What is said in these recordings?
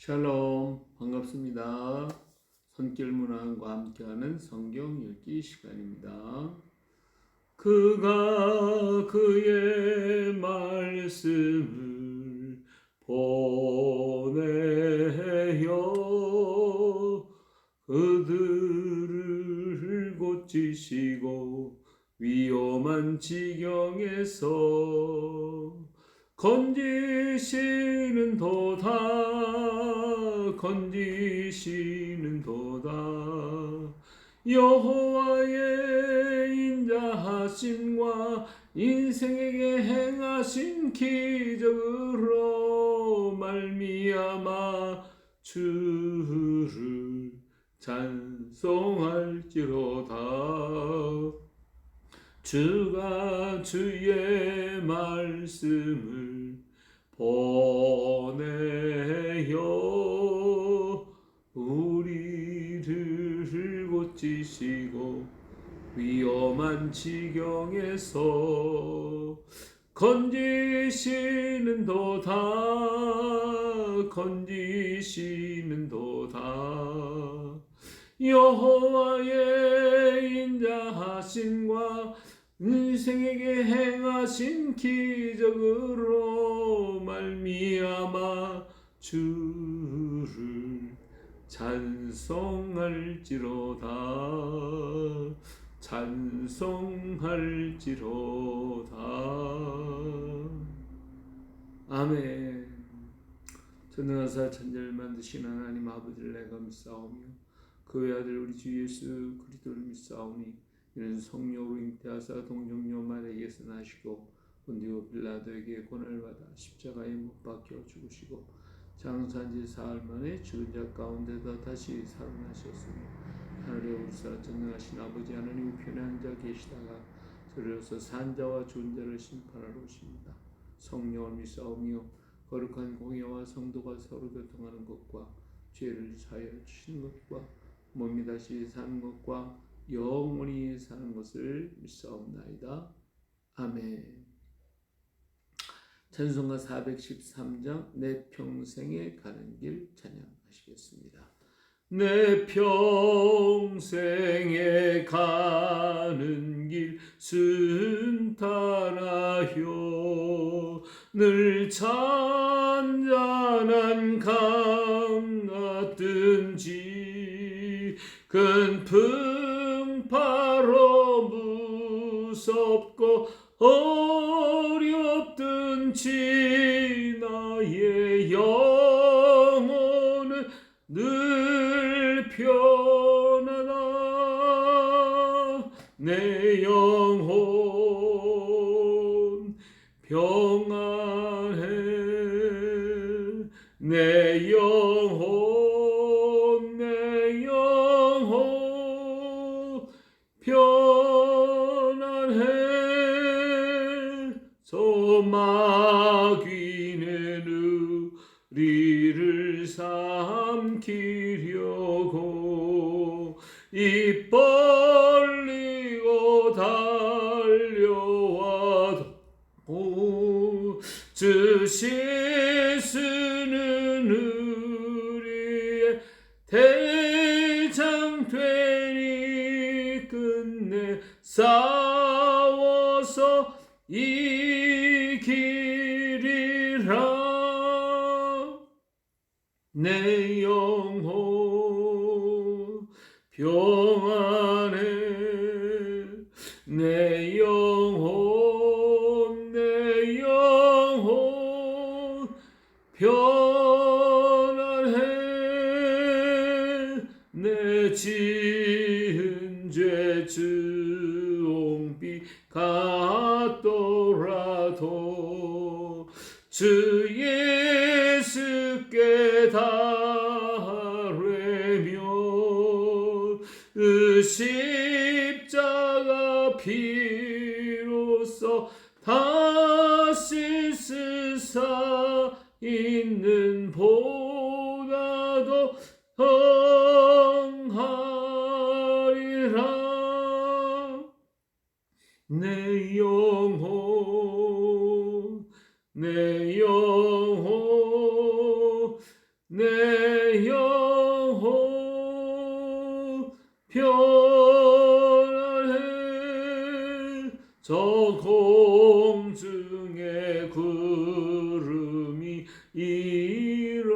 샬롬, 반갑습니다. 손길 문화과 함께하는 성경 읽기 시간입니다. 그가 그의 말씀을 보내어 그들을 고치시고 위험한 지경에서 건지시는 도다 여호와의 인자하심과 인생에게 행하신 기적으로 말미암아 주를 찬송할지로다. 주가 주의 말씀을 보내어 우리를 고치시고 위험한 지경에서 건지시는 도다 여호와의 인자하심과 인생에게 행하신 기적으로 말미암아 주를 찬송할지로다. 아멘. 전능하사 천지를 만드신 하나님 아버지를 내가 믿사오며 그 외아들 우리 주 예수 그리스도를 믿사오니 이는 성령으로 잉태하사 동정녀 마리아에게서 나시고 본디오 빌라도에게 고난을 받아 십자가에 못 박혀 죽으시고 장사한 지 사흘 만에 죽은 자 가운데서 다시 살아나셨으며 하늘에 우리사 전능하신 아버지 하나님 우편에 앉아 계시다가 저리로서 산 자와 죽은 자를 심판하러 오십니다. 성령을 믿사오며 거룩한 공예와 성도가 서로 교통하는 것과 죄를 사하여 주시는 것과 몸이 다시 사는 것과 영원히 사는 것을 믿사옵나이다. 아멘. 찬송가 413장 내 평생에 가는 길 찬양하시겠습니다. 내 평생에 가는 길 순탄하여 늘 잔잔한 강 같든지 큰 풍파로 무섭고 어렵든지 나의 영혼은 늘 편하다. 내 영혼 평안해. 내 영혼 악인은 우리를 삼키려고 입 벌리고 달려와도 주 예수는 우리의 대장 되니 끝내 싸워서 이기리라. 내 영혼 평안해. 내 영혼 편안해. 내 지은 죄 주홍빛 같더라도 주 예수께 달래며 십자가 피로써 다시 쓰사 있는 보다도 흥하리라. 내 영혼 편안해. 저 공중에 구름이 일어나며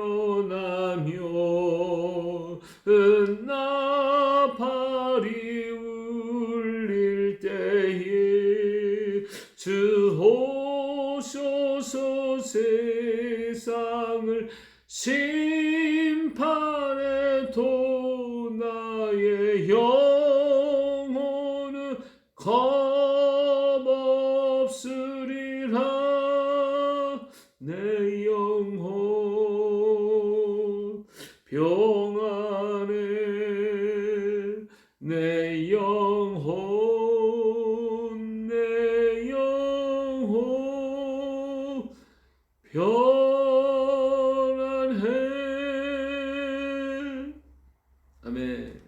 나팔이 울릴 때에 주 오셔서 세상을 심판해도 나의 영혼은 겁없으리라. 내 영혼 평안해. 내 영혼 편안해. 아멘.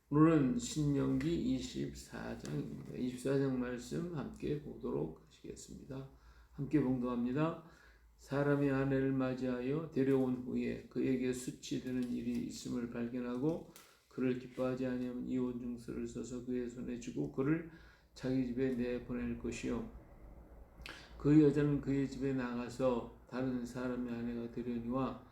오늘은 신명기 24장입니다. 24장 말씀 함께 보도록 하시겠습니다. 함께 봉독합니다. 사람이 아내를 맞이하여 데려온 후에 그에게 수치되는 일이 있음을 발견하고 그를 기뻐하지 아니하면 이혼 증서를 써서 그의 손에 주고 그를 자기 집에 내보낼 것이요 그 여자는 그의 집에 나가서 다른 사람의 아내가 되려니와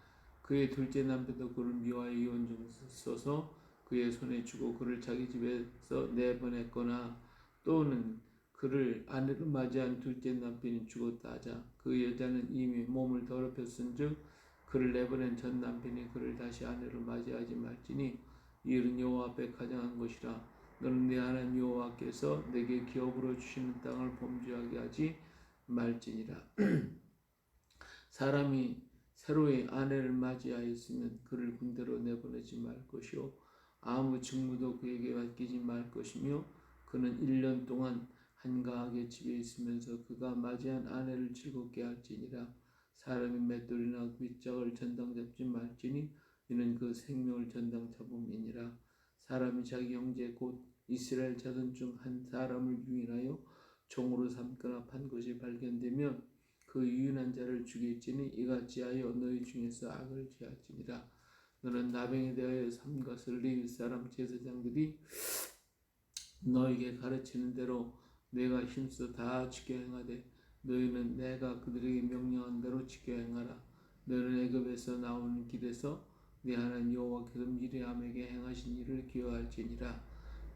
그의 둘째 남편도 그를 미워하여 이혼 증서 써서 그의 손에 주고 그를 자기 집에서 내보냈거나 또는 그를 아내로 맞이한 둘째 남편이 죽었다 하자 그 여자는 이미 몸을 더럽혔은즉 그를 내보낸 전 남편이 그를 다시 아내로 맞이하지 말지니 이 일은 여호와 앞에 가증한 것이라. 너는 네 하나님 여호와께서 내게 기업으로 주시는 땅을 범죄하게 하지 말지니라. 사람이 새로이 아내를 맞이하였으면 그를 군대로 내보내지 말 것이요 아무 직무도 그에게 맡기지 말 것이며 그는 1년 동안 한가하게 집에 있으면서 그가 맞이한 아내를 즐겁게 할지니라. 사람이 맷돌이나 귓짝을 전당 잡지 말지니 이는 그 생명을 전당 잡음이니라. 사람이 자기 형제 곧 이스라엘 자손 중 한 사람을 유인하여 종으로 삼거나 판 것이 발견되면 그 유인한 자를 죽일지니 이같이 하여 너희 중에서 악을 지할지니라. 너는 나병에 대하여 삼 것을 레위 사람 제사장들이 너에게 가르치는 대로 내가 힘써 다 지켜 행하되 너희는 내가 그들에게 명령한 대로 지켜 행하라. 너는 애굽에서 나오는 길에서 네 하나님 여호와께서 미리암에게 행하신 일을 기억할지니라.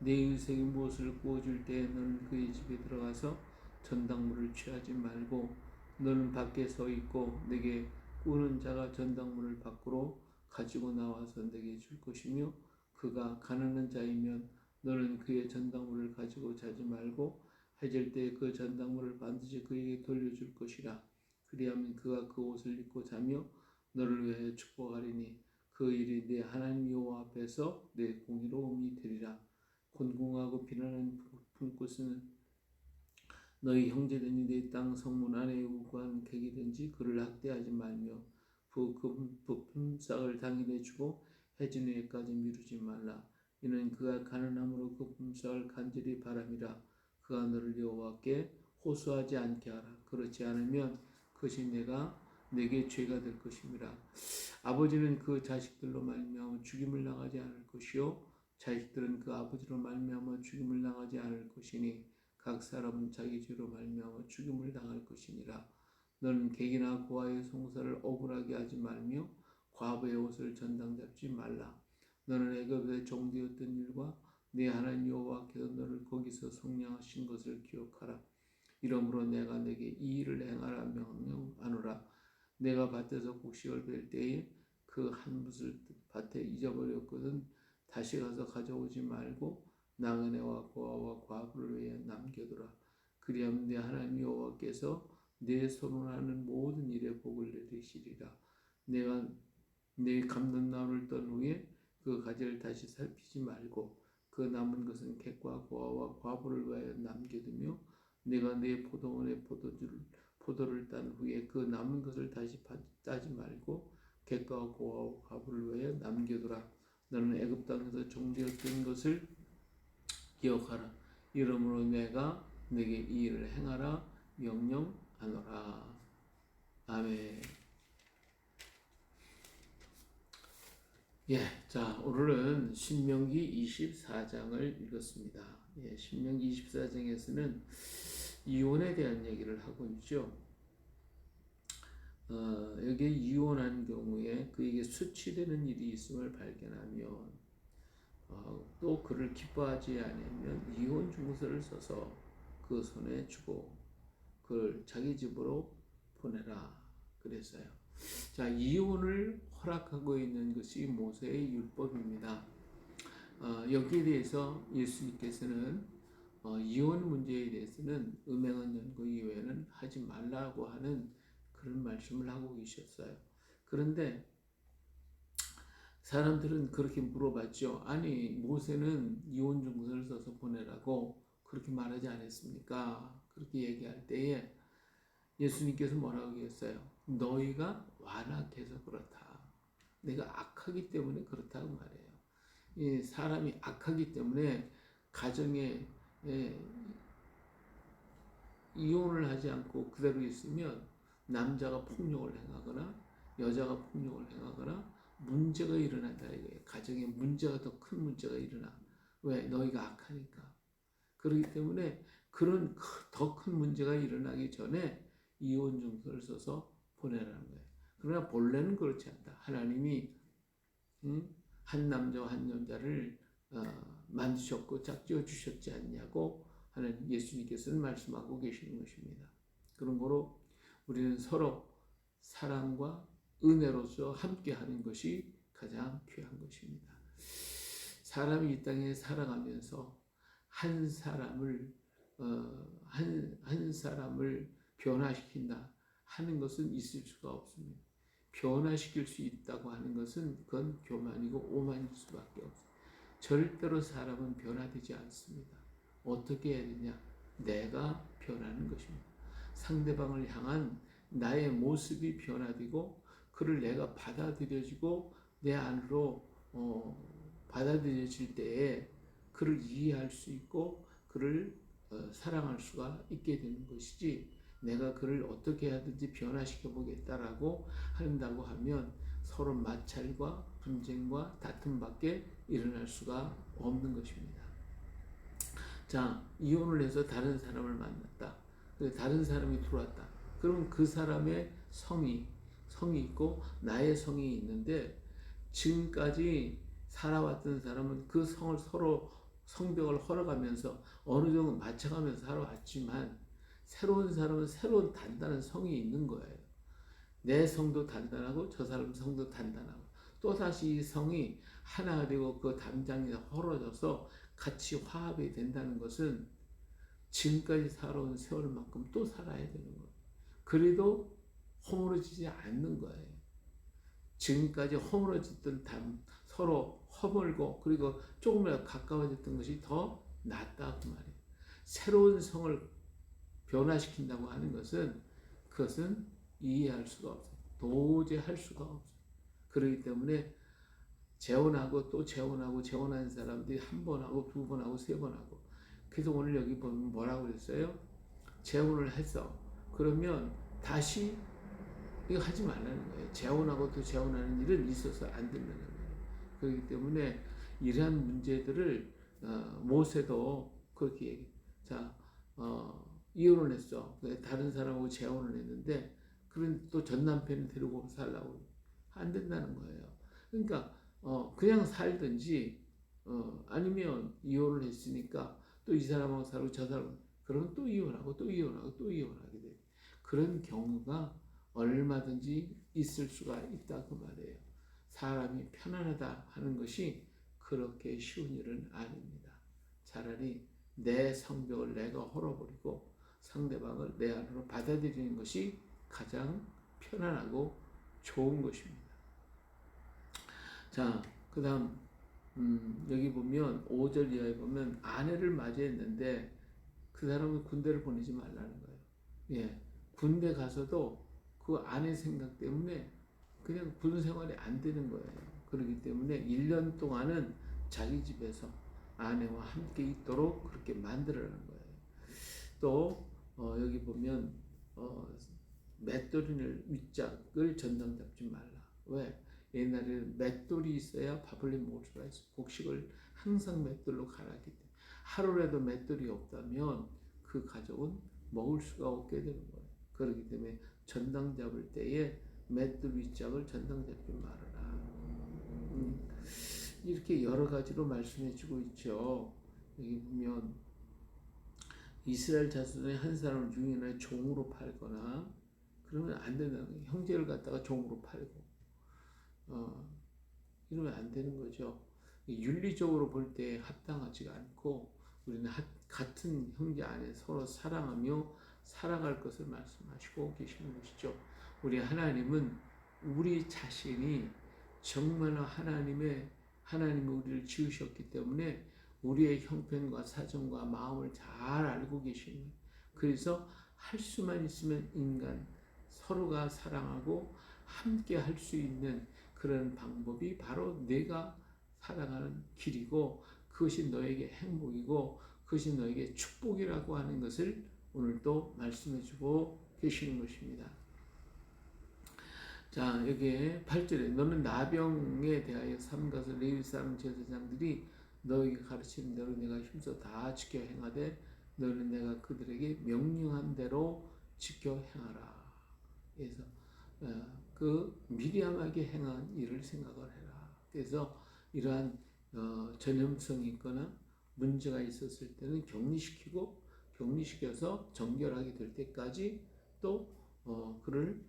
내 인생이 무엇을 구워줄 때에 너는 그의 집에 들어가서 전당물을 취하지 말고 너는 밖에 서 있고 내게 꾸는 자가 전당물을 밖으로 가지고 나와서 내게 줄 것이며 그가 가난한 자이면 너는 그의 전당물을 가지고 자지 말고 해질 때에 그 전당물을 반드시 그에게 돌려줄 것이라. 그리하면 그가 그 옷을 입고 자며 너를 위하여 축복하리니 그 일이 내 하나님 여호와 앞에서 내 공의로움이 되리라. 곤궁하고 비난하는 품꾼은 너희 형제든지 내 땅 성문 안에 우고한 객이든지 그를 학대하지 말며 부품 싹을 당일에 주고 해진 후에까지 미루지 말라. 이는 그가 가난함으로 그 품삯을 간절히 바람이라. 그가 너를 여호와께 호소하지 않게 하라. 그렇지 않으면 그것이 내게 죄가 될 것임이라. 아버지는 그 자식들로 말미암아 죽임을 당하지 않을 것이요 자식들은 그 아버지로 말미암아 죽임을 당하지 않을 것이니 각 사람은 자기 죄로 말미암아 죽임을 당할 것이니라. 너는 객이나 고아의 송사를 억울하게 하지 말며 과부의 옷을 전당 잡지 말라. 너는 애굽의 종되었던 일과 네 하나님 여호와께서 너를 거기서 속량하신 것을 기억하라. 이러므로 내가 내게 이 일을 행하라 명령하노라. 내가 밭에서 곡식을 벨 때에 그 한 붓을 밭에 잊어버렸거든 다시 가서 가져오지 말고 나그네와 고아와 과부를 위해 남겨두라. 그리하면 내 하나님 여호와께서 내 손으로 하는 모든 일에 복을 내리시리라. 내가 내 감는 나무를 떤 후에 그 가지를 다시 살피지 말고 그 남은 것은 객과 고아와 과부를 위하여 남겨두며 내가 내 포도원의 포도를 딴 후에 그 남은 것을 다시 따지 말고 객과 고아와 과부를 위하여 남겨두라. 너는 애굽 땅에서 종되었던 것을 기억하라. 이러므로 내가 내게 이 일을 행하라 명령하노라. 아멘. 자, 오늘은 신명기 24장을 읽었습니다. 신명기 24장에서는 이혼에 대한 얘기를 하고 있죠. 여기에 이혼한 경우에 그에게 수치되는 일이 있음을 발견하면 또 그를 기뻐하지 않으면 이혼 증서를 써서 그 손에 주고 그를 자기 집으로 보내라 그랬어요. 자, 이혼을 허락하고 있는 것이 모세의 율법입니다. 여기에 대해서 예수님께서는 이혼 문제에 대해서는 음행한 연고 이외에는 하지 말라고 하는 그런 말씀을 하고 계셨어요. 그런데 사람들은 그렇게 물어봤죠. 아니 모세는 이혼 증서를 써서 보내라고 그렇게 말하지 않았습니까? 그렇게 얘기할 때에 예수님께서 뭐라고 했어요? 너희가 완악해서 그렇다. 내가 악하기 때문에 그렇다고 말해요. 이 사람이 악하기 때문에 가정에 이혼을 하지 않고 그대로 있으면 남자가 폭력을 행하거나 여자가 폭력을 행하거나 문제가 일어난다 이거예요. 가정에 문제가 더 큰 문제가 일어나. 왜? 너희가 악하니까. 그렇기 때문에 그런 더 큰 문제가 일어나기 전에 이혼 증서를 써서 보내라는 거예요. 그러나 본래는 그렇지 않다. 하나님이 한 남자와 한 여자를 만드셨고 짝지어 주셨지 않냐고 하는 예수님께서는 말씀하고 계시는 것입니다. 그런 거로 우리는 서로 사랑과 은혜로서 함께하는 것이 가장 귀한 것입니다. 사람이 이 땅에 살아가면서 한 사람을 변화시킨다 하는 것은 있을 수가 없습니다. 변화시킬 수 있다고 하는 것은 그건 교만이고 오만일 수밖에 없어요. 절대로 사람은 변화되지 않습니다. 어떻게 해야 되냐? 내가 변하는 것입니다. 상대방을 향한 나의 모습이 변화되고 그를 내가 받아들여지고 내 안으로 받아들여질 때에 그를 이해할 수 있고 그를 사랑할 수가 있게 되는 것이지 내가 그를 어떻게 하든지 변화시켜 보겠다라고 한다고 하면 서로 마찰과 분쟁과 다툼밖에 일어날 수가 없는 것입니다. 자, 이혼을 해서 다른 사람을 만났다. 다른 사람이 들어왔다. 그러면 그 사람의 성이 있고 나의 성이 있는데 지금까지 살아왔던 사람은 그 성을 서로 성벽을 헐어가면서 어느 정도 맞춰가면서 살아왔지만 새로운 사람은 새로운 단단한 성이 있는 거예요. 내 성도 단단하고 저 사람 성도 단단하고 또다시 이 성이 하나 되고 그 담장이 헐어져서 같이 화합이 된다는 것은 지금까지 살아온 세월만큼 또 살아야 되는 거예요. 그래도 허물어지지 않는 거예요. 지금까지 허물어졌던 서로 허물고 그리고 조금이라도 가까워졌던 것이 더 낫다고 말이에요. 새로운 성을 변화시킨다고 하는 것은 그것은 이해할 수가 없어요. 도저히 할 수가 없어요. 그렇기 때문에 재혼하고 또 재혼하고 재혼한 사람들이 한 번 하고 두 번 하고 세 번 하고 그래서 오늘 여기 보면 뭐라고 그랬어요? 재혼을 했어. 그러면 다시 이거 하지 말라는 거예요. 재혼하고 또 재혼하는 일은 있어서 안 된다는 거예요. 그렇기 때문에 이러한 문제들을 모세도 그렇게 얘기해. 자, 이혼을 했어. 다른 사람하고 재혼을 했는데 그런 또 전 남편을 데리고 살라고 안 된다는 거예요. 그러니까 그냥 살든지 아니면 이혼을 했으니까 또 이 사람하고 살고 저 사람 그러면 또 이혼하고 또 이혼하고 또 이혼하게 돼. 그런 경우가 얼마든지 있을 수가 있다 그 말이에요. 사람이 편안하다 하는 것이 그렇게 쉬운 일은 아닙니다. 차라리 내 성벽을 내가 헐어버리고 상대방을 내 안으로 받아들이는 것이 가장 편안하고 좋은 것입니다. 자, 그 다음 여기 보면 5절 이하에 보면 아내를 맞이했는데 그 사람은 군대를 보내지 말라는 거예요. 예, 군대 가서도 그 아내 생각 때문에 그냥 군 생활이 안 되는 거예요. 그렇기 때문에 1년 동안은 자기 집에서 아내와 함께 있도록 그렇게 만들어라는 거예요. 또 여기 보면 맷돌이를 윗짝을 전당 잡지 말라. 왜? 옛날에는 맷돌이 있어야 밥을 먹을 수가 있어. 곡식을 항상 맷돌로 갈았기 때문에 하루라도 맷돌이 없다면 그 가족은 먹을 수가 없게 되는 거예요. 그렇기 때문에 전당 잡을 때에 맷돌 윗짝을 전당 잡지 말아라. 이렇게 여러 가지로 말씀해주고 있죠. 여기 보면 이스라엘 자손의 한 사람을 유인하여 종으로 팔거나 그러면 안 된다는 거예요. 형제를 갖다가 종으로 팔고 이러면 안 되는 거죠. 윤리적으로 볼 때 합당하지가 않고 우리는 같은 형제 안에 서로 사랑하며 살아갈 것을 말씀하시고 계시는 것이죠. 우리 하나님은 우리 자신이 정말 하나님이 우리를 지으셨기 때문에 우리의 형편과 사정과 마음을 잘 알고 계시는 거예요. 그래서 할 수만 있으면 인간 서로가 사랑하고 함께 할 수 있는 그런 방법이 바로 내가 살아가는 길이고 그것이 너에게 행복이고 그것이 너에게 축복이라고 하는 것을 오늘 또 말씀해주고 계시는 것입니다. 자, 여기에 8절에 너는 나병에 대하여 삼가서 레위 사람 제사장들이 너에게 가르치는 대로 내가 힘써 다 지켜 행하되 너는 내가 그들에게 명령한 대로 지켜 행하라. 그래서 그 미리암에게 행한 일을 생각을 해라. 그래서 이러한 전염성이 있거나 문제가 있었을 때는 격리시켜서 정결하게 될 때까지 또 그를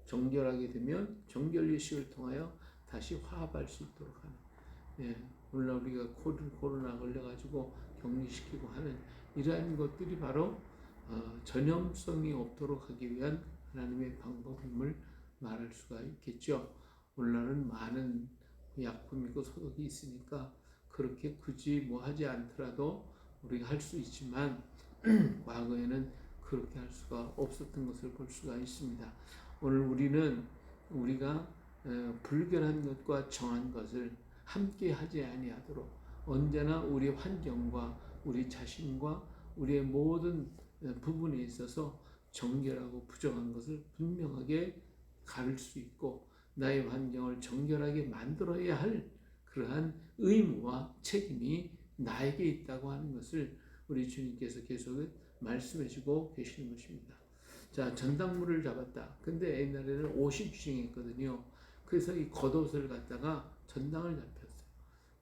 정결하게 되면 정결 예식을 통하여 다시 화합할 수 있도록 하는. 예, 오늘날 우리가 코로나 걸려가지고 격리시키고 하는 이러한 것들이 바로 전염성이 없도록 하기 위한 하나님의 방법임을 말할 수가 있겠죠. 오늘날은 많은 약품이고 소독이 있으니까 그렇게 굳이 뭐 하지 않더라도 우리가 할 수 있지만 과거에는 그렇게 할 수가 없었던 것을 볼 수가 있습니다. 오늘 우리가 불결한 것과 정한 것을 함께 하지 아니하도록 언제나 우리 환경과 우리 자신과 우리의 모든 부분에 있어서 정결하고 부정한 것을 분명하게 가릴 수 있고 나의 환경을 정결하게 만들어야 할 그러한 의무와 책임이 나에게 있다고 하는 것을 우리 주님께서 계속 말씀해주고 계시는 것입니다. 자, 전당물을 잡았다. 근데 옛날에는 옷이 유행했거든요. 그래서 이 겉옷을 갖다가 전당을 잡혔어요.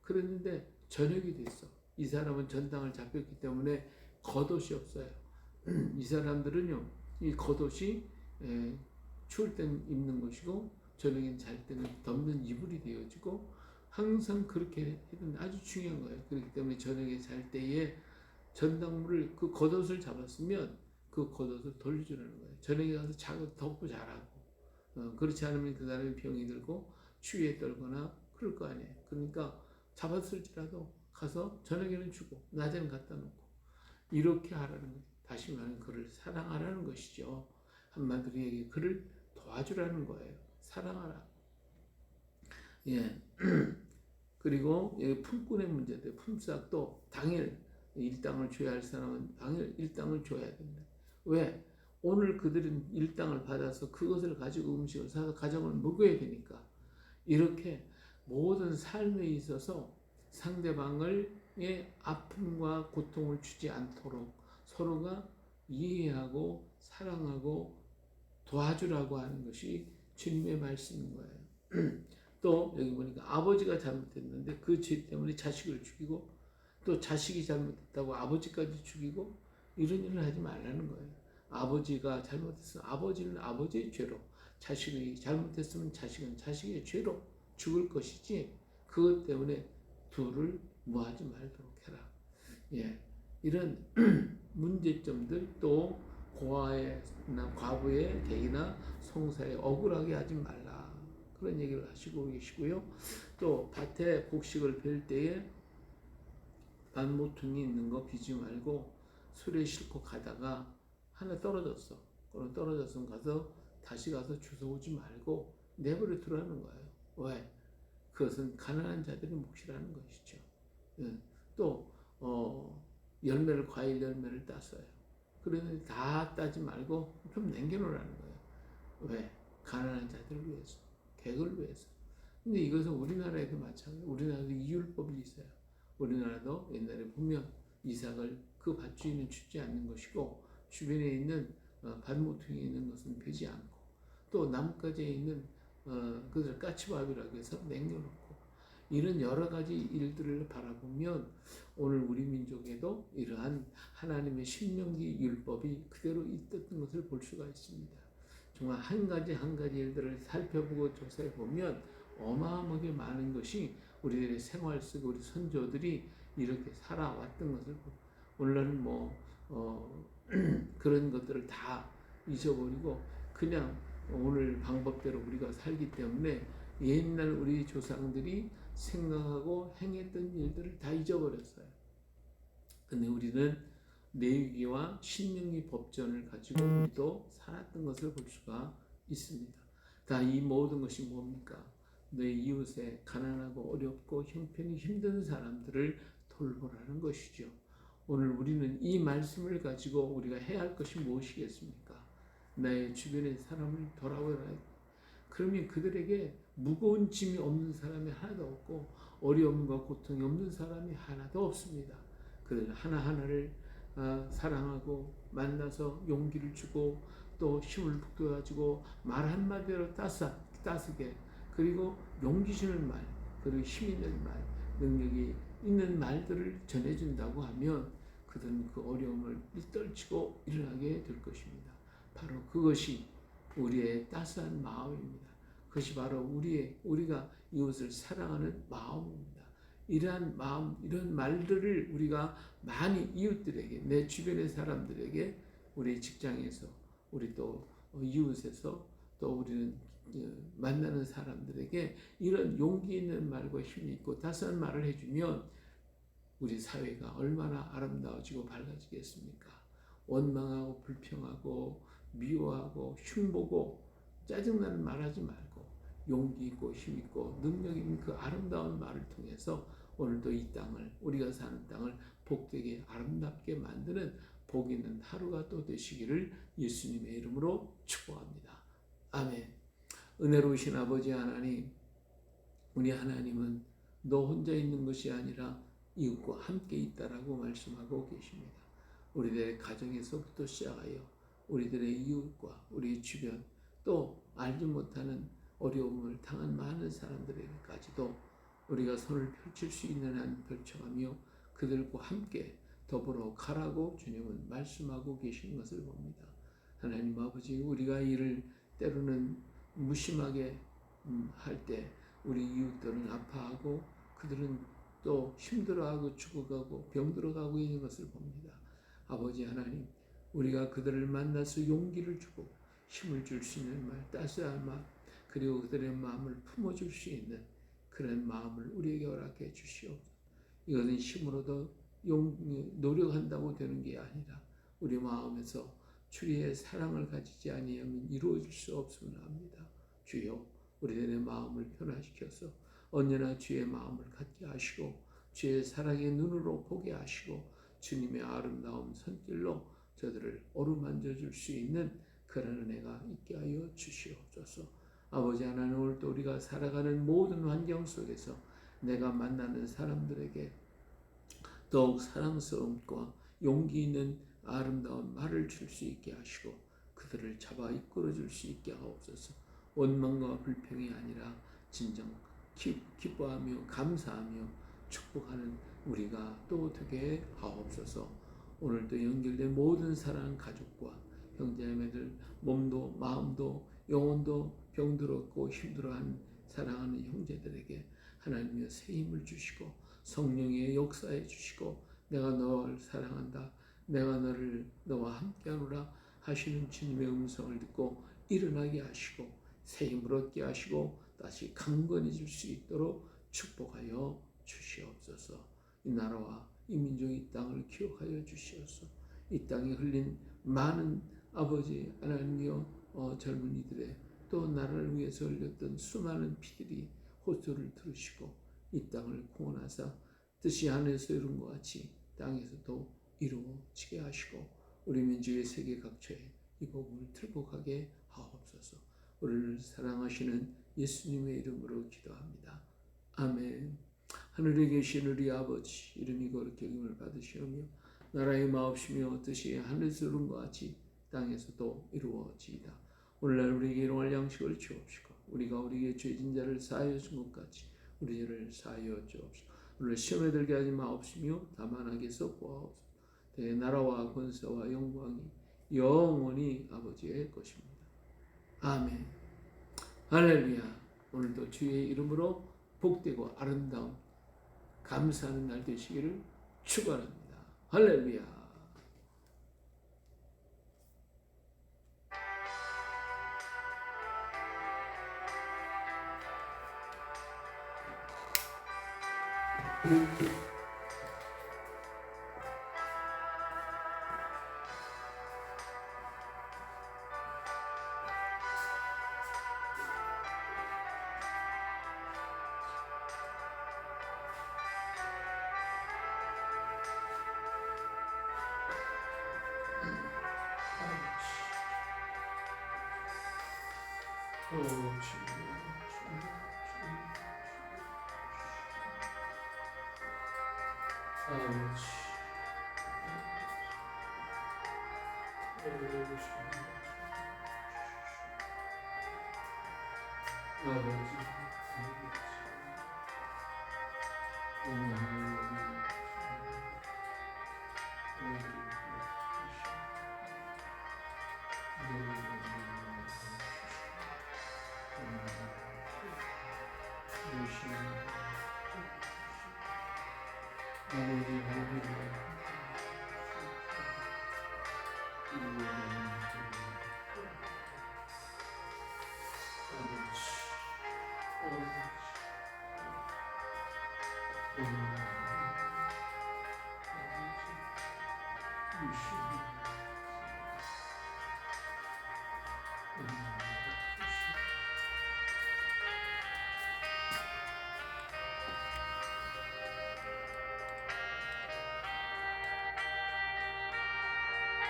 그랬는데 저녁이 됐어. 이 사람은 전당을 잡혔기 때문에 겉옷이 없어요. 이 사람들은요, 이 겉옷이 추울 땐 입는 것이고 저녁엔 잘 때는 덮는 이불이 되어지고 항상 그렇게 해도 아주 중요한 거예요. 그렇기 때문에 저녁에 잘 때에 전당물을 그 겉옷을 잡았으면 그 겉옷을 돌려주라는 거예요. 저녁에 가서 자고 덮고 자라고. 그렇지 않으면 그 사람이 병이 들고 추위에 떨거나 그럴 거 아니에요. 그러니까 잡았을지라도 가서 저녁에는 주고 낮에는 갖다 놓고 이렇게 하라는 거예요. 다시 말하면 그를 사랑하라는 것이죠. 한마디로 얘기해 그를 도와주라는 거예요. 사랑하라. 예. 그리고 품꾼의 문제도 품삯도 당일 일당을 줘야 할 사람은 당일 일당을 줘야 된다. 왜? 오늘 그들은 일당을 받아서 그것을 가지고 음식을 사서 가정을 먹여야 되니까. 이렇게 모든 삶에 있어서 상대방의 아픔과 고통을 주지 않도록 서로가 이해하고 사랑하고 도와주라고 하는 것이 주님의 말씀인 거예요. 또 여기 보니까 아버지가 잘못했는데 그 죄 때문에 자식을 죽이고 또 자식이 잘못했다고 아버지까지 죽이고 이런 일을 하지 말라는 거예요. 아버지가 잘못했으면 아버지는 아버지의 죄로, 자식이 잘못했으면 자식은 자식의 죄로 죽을 것이지 그것 때문에 둘을 무하지 말도록 해라. 예, 이런 문제점들 또 고아의나 과부의 대의나 송사에 억울하게 하지 말라. 그런 얘기를 하시고 계시고요. 또 밭에 곡식을 벨 때에 밭모퉁이 있는 거 비지 말고 술에 싣고 가다가 하나 떨어졌어. 그럼 떨어졌으면 가서 다시 가서 주워오지 말고 내버려 두라는 거예요. 왜? 그것은 가난한 자들의 몫이라는 것이죠. 또 열매를 과일 열매를 땄어요. 그러면 다 따지 말고 좀 남겨놓으라는 거예요. 왜? 가난한 자들을 위해서, 객을 위해서. 근데 이것은 우리나라에도 마찬가지예요. 우리나라도 이율법이 있어요. 우리나라도 옛날에 보면 이삭을 그 밭주인은 주지 않는 것이고 주변에 있는 밭모퉁이에 있는 것은 베지 않고 또 나뭇가지에 있는 그것을 까치밥이라고 해서 남겨놓고 이런 여러 가지 일들을 바라보면 오늘 우리 민족에도 이러한 하나님의 신명기 율법이 그대로 있었던 것을 볼 수가 있습니다. 정말 한 가지 한 가지 일들을 살펴보고 조사해 보면 어마어마하게 많은 것이 우리들의 생활 속에 우리 선조들이 이렇게 살아왔던 것을 오늘날은 그런 것들을 다 잊어버리고 그냥 오늘 방법대로 우리가 살기 때문에 옛날 우리 조상들이 생각하고 행했던 일들을 다 잊어버렸어요. 근데 우리는 레위기와 신명기 법전을 가지고 우리도 살았던 것을 볼 수가 있습니다. 다 이 모든 것이 뭡니까? 내 이웃에 가난하고 어렵고 형편이 힘든 사람들을 돌보라는 것이죠. 오늘 우리는 이 말씀을 가지고 우리가 해야 할 것이 무엇이겠습니까? 나의 주변의 사람을 돌아보라. 그러면 그들에게 무거운 짐이 없는 사람이 하나도 없고 어려움과 고통이 없는 사람이 하나도 없습니다. 그들 하나하나를 사랑하고 만나서 용기를 주고 또 힘을 북돋아주고 말 한마디로 따스게 그리고 용기 주는 말 그리고 힘 있는 말 능력이 있는 말들을 전해준다고 하면 그들은 그 어려움을 떨치고 일어나게 될 것입니다. 바로 그것이 우리의 따스한 마음입니다. 그것이 바로 우리가 이웃을 사랑하는 마음입니다. 이러한 마음, 이런 말들을 우리가 많이 이웃들에게, 내 주변의 사람들에게, 우리 직장에서, 우리 또 이웃에서, 또 우리는 만나는 사람들에게 이런 용기 있는 말과 힘이 있고 따스한 말을 해주면 우리 사회가 얼마나 아름다워지고 밝아지겠습니까? 원망하고 불평하고 미워하고 흉보고 짜증나는 말하지 말고 용기 있고 힘 있고 능력 있는 그 아름다운 말을 통해서 오늘도 이 땅을 우리가 사는 땅을 복되게 아름답게 만드는 복 있는 하루가 또 되시기를 예수님의 이름으로 축복합니다. 아멘. 은혜로우신 아버지 하나님, 우리 하나님은 너 혼자 있는 것이 아니라 이웃과 함께 있다라고 말씀하고 계십니다. 우리들의 가정에서부터 시작하여 우리들의 이웃과 우리 주변 또 알지 못하는 어려움을 당한 많은 사람들에게까지도 우리가 손을 펼칠 수 있는 한 펼쳐가며 그들과 함께 더불어 가라고 주님은 말씀하고 계신 것을 봅니다. 하나님 아버지, 우리가 이를 때로는 무심하게 할 때 우리 이웃들은 아파하고 그들은 또 힘들어하고 죽어가고 병들어가고 있는 것을 봅니다. 아버지 하나님, 우리가 그들을 만나서 용기를 주고 힘을 줄 수 있는 말, 따스한 말, 그리고 그들의 마음을 품어줄 수 있는 그런 마음을 우리에게 허락해 주시옵소서. 이것은 힘으로도 노력한다고 되는 게 아니라 우리 마음에서 주의 사랑을 가지지 아니하면 이루어질 수 없음을 압니다. 주여, 우리들의 마음을 변화시켜서 언제나 주의 마음을 갖게 하시고 주의 사랑의 눈으로 보게 하시고 주님의 아름다운 손길로 저들을 어루만져 줄 수 있는 그런 은혜가 있게 하여 주시옵소서. 아버지 하나님, 오늘도 우리가 살아가는 모든 환경 속에서 내가 만나는 사람들에게 더욱 사랑스러움과 용기 있는 아름다운 말을 줄 수 있게 하시고 그들을 잡아 이끌어 줄 수 있게 하옵소서. 원망과 불평이 아니라 진정 기뻐하며 감사하며 축복하는 우리가 또 되게 하옵소서. 오늘도 연결된 모든 사랑하는 가족과 형제자매들, 몸도 마음도 영혼도 병들었고 힘들어하는 사랑하는 형제들에게 하나님의 새 힘을 주시고 성령의 역사해 주시고 내가 너를 사랑한다, 내가 너와 함께하노라 하시는 주님의 음성을 듣고 일어나게 하시고 새 힘을 얻게 하시고 다시 강건해질 수 있도록 축복하여 주시옵소서. 이 나라와 이 민족의 이 땅을 기억하여 주시옵소서. 이 땅에 흘린 많은 아버지 하나님이여 젊은이들의 또 나라를 위해서 흘렸던 수많은 피들이 호소를 들으시고 이 땅을 구원하사 뜻이 하늘에서 이룬 것 같이 땅에서도 이루어지게 하시고 우리 민족의 세계 각처에 이 복음을 틀복하게 하옵소서. 우리를 사랑하시는 예수님의 이름으로 기도합니다. 아멘. 하늘에 계신 우리 아버지, 이름이 거룩히 여김을 받으시오며 나라의 마옵시며 뜻이 하늘에서 이룬 것 같이 땅에서도 이루어지이다. 오늘날 우리에게 일용할 양식을 주옵시고 우리가 우리에게 죄진 자를 사하여 준 것 같이 우리 죄를 사하여 주옵시고 오늘 시험에 들게 하지 마옵시며 다만 악에서 구하옵소서. 대의 나라와 권세와 영광이 영원히 아버지의 것입니다. 아멘. 할렐루야. 오늘도 주의 이름으로 복되고 아름다운 감사하는 날 되시기를 축원합니다. 할렐루야.